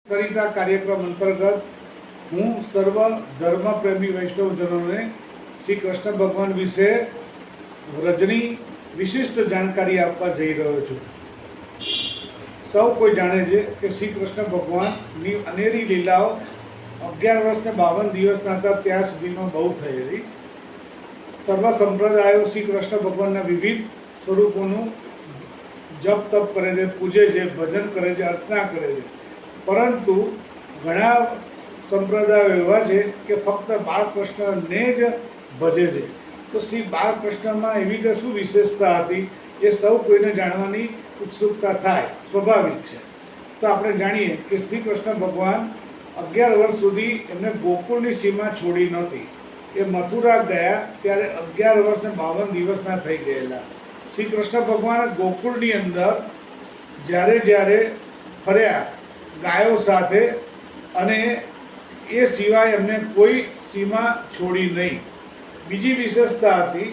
सरिता कार्यक्रम अंतर्गत हूँ सर्व धर्म प्रेमी वैष्णवजनों ने श्री कृष्ण भगवान विषे रजनी विशिष्ट जानकारी आपवा जई रह्यो छुं। सौ कोई जाने छे कि श्री कृष्ण भगवान अनेरी लीलाओं 11 वर्ष ने 52 दिवस था त्या सुधीमां बहु थयेली। सर्व संप्रदायों श्री कृष्ण भगवान विविध स्वरूपों जप तप करे छे, पूजे छे, भजन करे छे, अर्चना करे छे। परंतु घणा संप्रदायों एवा छे कि फक्त बाळकृष्ण ने ज भजे छे। तो श्री बाळकृष्ण में एवी के शुं विशेषता हती ए सौ कोईने जाणवानी उत्सुकता थाय, स्वाभाविक है। तो आपणे जाणीए कि श्री कृष्ण भगवान 11 वर्ष सुधी एमने गोकुळनी सीमा छोड़ी नहोती। ए मथुरा गया त्यारे 11 वर्ष ने 52 दिवसना थई गयेला। श्री कृष्ण भगवान गोकुळनी अंदर ज्यारे ज्यारे फर्या गायों साथे अने ए सिवाय एमने कोई सीमा छोड़ी नहीं। बीजी विशेषता हती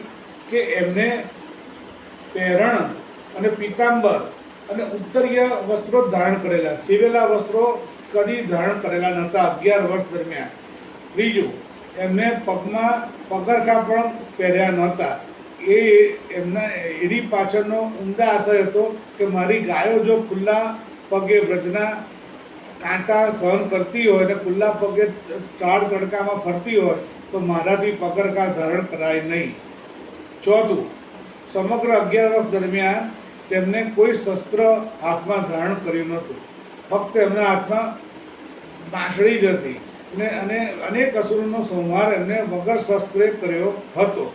कि एमने पेरण अने पीतांबर अने उत्तरीय वस्त्रो धारण करेला, सीवेला वस्त्रो कदी धारण करेला नता 11 वर्ष दरमियान। त्रीजू एमने पगमां पगरखा पण पहेर्या नहोता। एमना एनी पाछळनो ऊंडा आशय हतो कि मारी गायो जो खुल्ला पगे व्रजना कांटा सहन करती हो ने खुल्ला पगे टाळ तड़का में फरती हो तो माराथी पगरखा धारण कराय नहीं। चौथुं, समग्र 11 वर्ष दरमियान तेमने कोई शस्त्र हाथ में धारण कर्युं नहोतुं। फक्त एमना हाथ में बांसળી ज हती अने अनेक असुरोनो संहार एमने वगर शस्त्रे कर्यो हतो।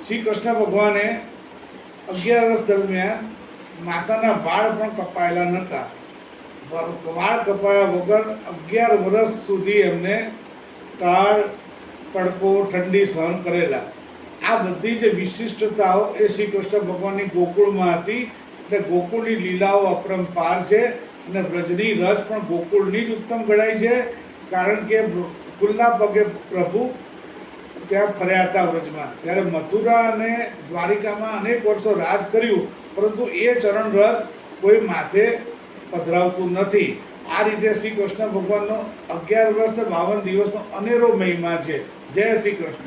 श्री कृष्ण भगवाने 11 वर्ष दरमियान माथाना वाळ पण कपायेला नहोता। वाळ कपाया वगर 11 वर्ष सुधी एमने टाळ तड़को ठंडी सहन करेला। आ बधी ज विशिष्टताओं ए श्री कृष्ण भगवाननी गोकुळमां हती। એટલે ગોકુળની લીલાઓ અપરંપાર છે અને વ્રજની રજ પણ ગોકુળની જ ઉત્તમ ગણાય છે, કારણ કે ખુલ્લા પગે પ્રભુ ત્યાં ફર્યા હતા વ્રજમાં। ત્યારે મથુરા અને દ્વારિકામાં અનેક વર્ષો રાજ કર્યું, પરંતુ એ ચરણ રજ કોઈ માથે પધરાવતું નથી। आ रीते श्री कृष्ण भगवान 11 वर्ष 52 दिवस अनेरो महिमा है। जय श्री कृष्ण।